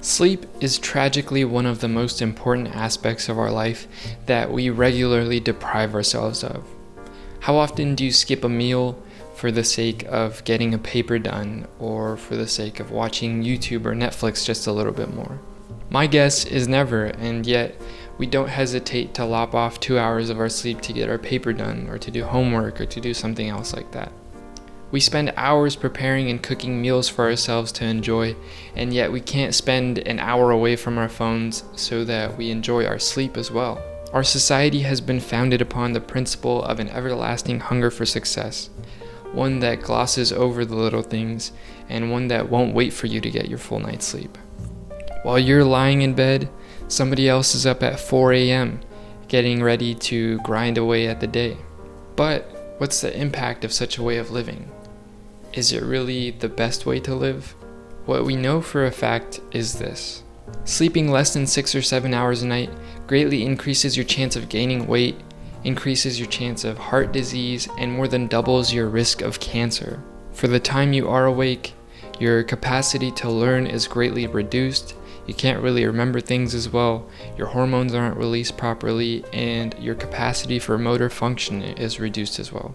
Sleep is tragically one of the most important aspects of our life that we regularly deprive ourselves of. How often do you skip a meal for the sake of getting a paper done or for the sake of watching YouTube or Netflix just a little bit more? My guess is never, and yet we don't hesitate to lop off 2 hours of our sleep to get our paper done or to do homework or to do something else like that. We spend hours preparing and cooking meals for ourselves to enjoy, and yet we can't spend an hour away from our phones so that we enjoy our sleep as well. Our society has been founded upon the principle of an everlasting hunger for success, one that glosses over the little things, and one that won't wait for you to get your full night's sleep. While you're lying in bed, somebody else is up at 4 a.m. getting ready to grind away at the day. But what's the impact of such a way of living? Is it really the best way to live? What we know for a fact is this. Sleeping less than 6 or 7 hours a night greatly increases your chance of gaining weight, increases your chance of heart disease, and more than doubles your risk of cancer. For the time you are awake, your capacity to learn is greatly reduced. You can't really remember things as well, your hormones aren't released properly, and your capacity for motor function is reduced as well.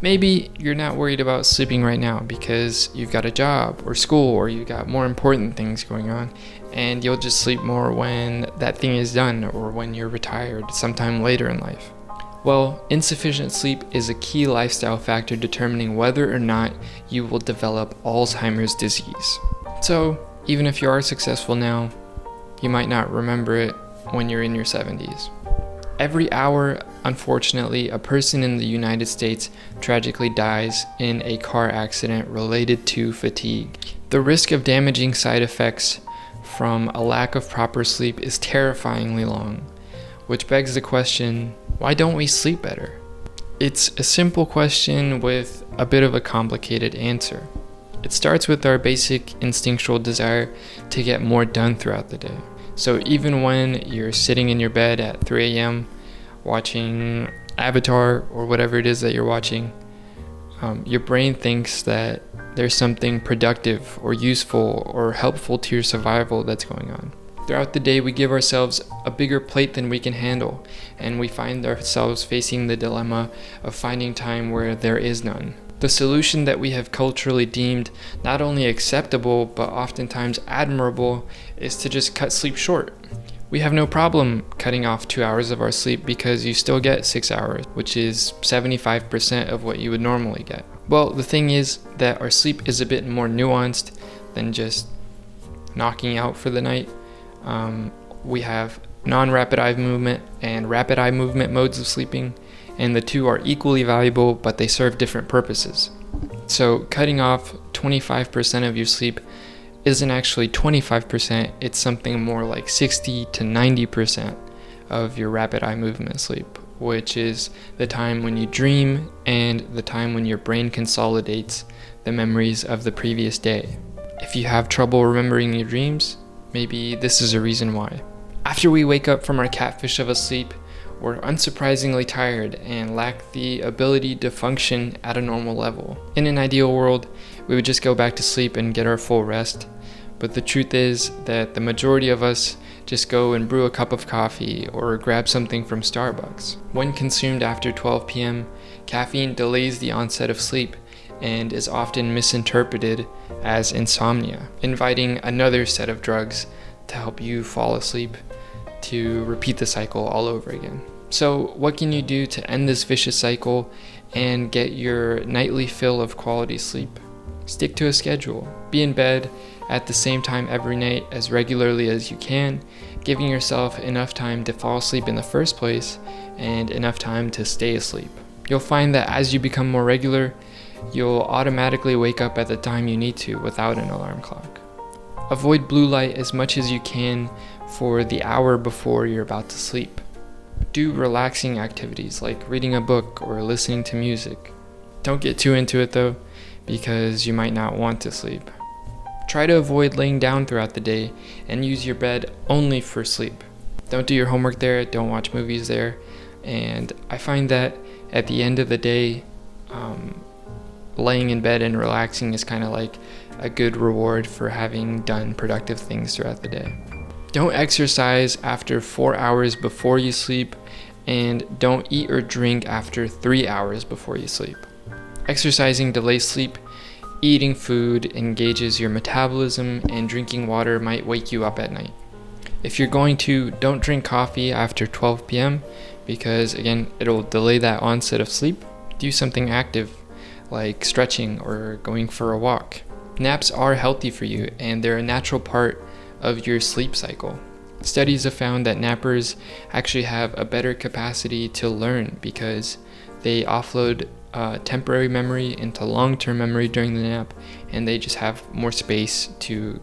Maybe you're not worried about sleeping right now because you've got a job or school or you've got more important things going on, and you'll just sleep more when that thing is done or when you're retired sometime later in life. Well, insufficient sleep is a key lifestyle factor determining whether or not you will develop Alzheimer's disease. So, even if you are successful now, you might not remember it when you're in your 70s. Every hour, unfortunately, a person in the United States tragically dies in a car accident related to fatigue. The risk of damaging side effects from a lack of proper sleep is terrifyingly long, which begs the question, why don't we sleep better? It's a simple question with a bit of a complicated answer. It starts with our basic instinctual desire to get more done throughout the day. So even when you're sitting in your bed at 3 a.m. watching Avatar or whatever it is that you're watching, your brain thinks that there's something productive or useful or helpful to your survival that's going on. Throughout the day, we give ourselves a bigger plate than we can handle, and we find ourselves facing the dilemma of finding time where there is none. The solution that we have culturally deemed not only acceptable, but oftentimes admirable, is to just cut sleep short. We have no problem cutting off 2 hours of our sleep because you still get 6 hours, which is 75% of what you would normally get. Well, the thing is that our sleep is a bit more nuanced than just knocking out for the night. We have non-rapid eye movement and rapid eye movement modes of sleeping, and the two are equally valuable, but they serve different purposes. So cutting off 25% of your sleep isn't actually 25%, it's something more like 60 to 90% of your rapid eye movement sleep, which is the time when you dream and the time when your brain consolidates the memories of the previous day. If you have trouble remembering your dreams, maybe this is a reason why. After we wake up from our catfish of a sleep, we're unsurprisingly tired and lack the ability to function at a normal level. In an ideal world, we would just go back to sleep and get our full rest, but the truth is that the majority of us just go and brew a cup of coffee or grab something from Starbucks. When consumed after 12 p.m., caffeine delays the onset of sleep and is often misinterpreted as insomnia, inviting another set of drugs to help you fall asleep, to repeat the cycle all over again. So what can you do to end this vicious cycle and get your nightly fill of quality sleep? Stick to a schedule. Be in bed at the same time every night as regularly as you can, giving yourself enough time to fall asleep in the first place and enough time to stay asleep. You'll find that as you become more regular, you'll automatically wake up at the time you need to without an alarm clock. Avoid blue light as much as you can for the hour before you're about to sleep. Do relaxing activities like reading a book or listening to music. Don't get too into it though, because you might not want to sleep. Try to avoid laying down throughout the day and use your bed only for sleep. Don't do your homework there, don't watch movies there, and I find that at the end of the day, laying in bed and relaxing is kind of like a good reward for having done productive things throughout the day. Don't exercise after 4 hours before you sleep, and don't eat or drink after 3 hours before you sleep. Exercising delays sleep, eating food engages your metabolism, and drinking water might wake you up at night. If you're going to, don't drink coffee after 12 p.m. because, again, it'll delay that onset of sleep. Do something active like stretching or going for a walk. Naps are healthy for you, and they're a natural part of your sleep cycle. Studies have found that nappers actually have a better capacity to learn because they offload temporary memory into long-term memory during the nap, and they just have more space to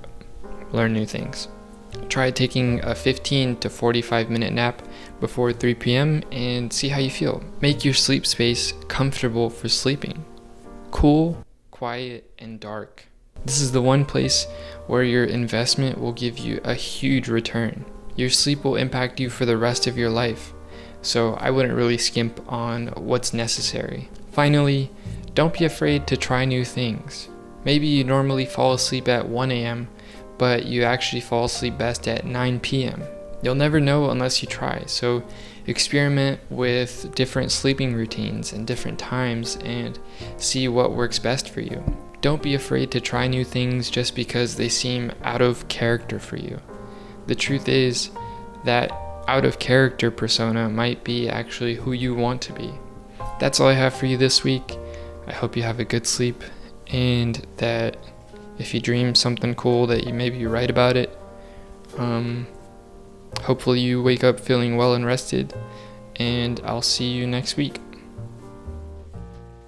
learn new things. Try taking a 15 to 45 minute nap before 3 p.m. and see how you feel. Make your sleep space comfortable for sleeping. Cool, quiet, and dark. This is the one place where your investment will give you a huge return. Your sleep will impact you for the rest of your life, so I wouldn't really skimp on what's necessary. Finally, don't be afraid to try new things. Maybe you normally fall asleep at 1 a.m., but you actually fall asleep best at 9 p.m. You'll never know unless you try, so experiment with different sleeping routines and different times and see what works best for you. Don't be afraid to try new things just because they seem out of character for you. The truth is that out of character persona might be actually who you want to be. That's all I have for you this week. I hope you have a good sleep, and that if you dream something cool that you maybe write about it. Hopefully you wake up feeling well and rested, and I'll see you next week.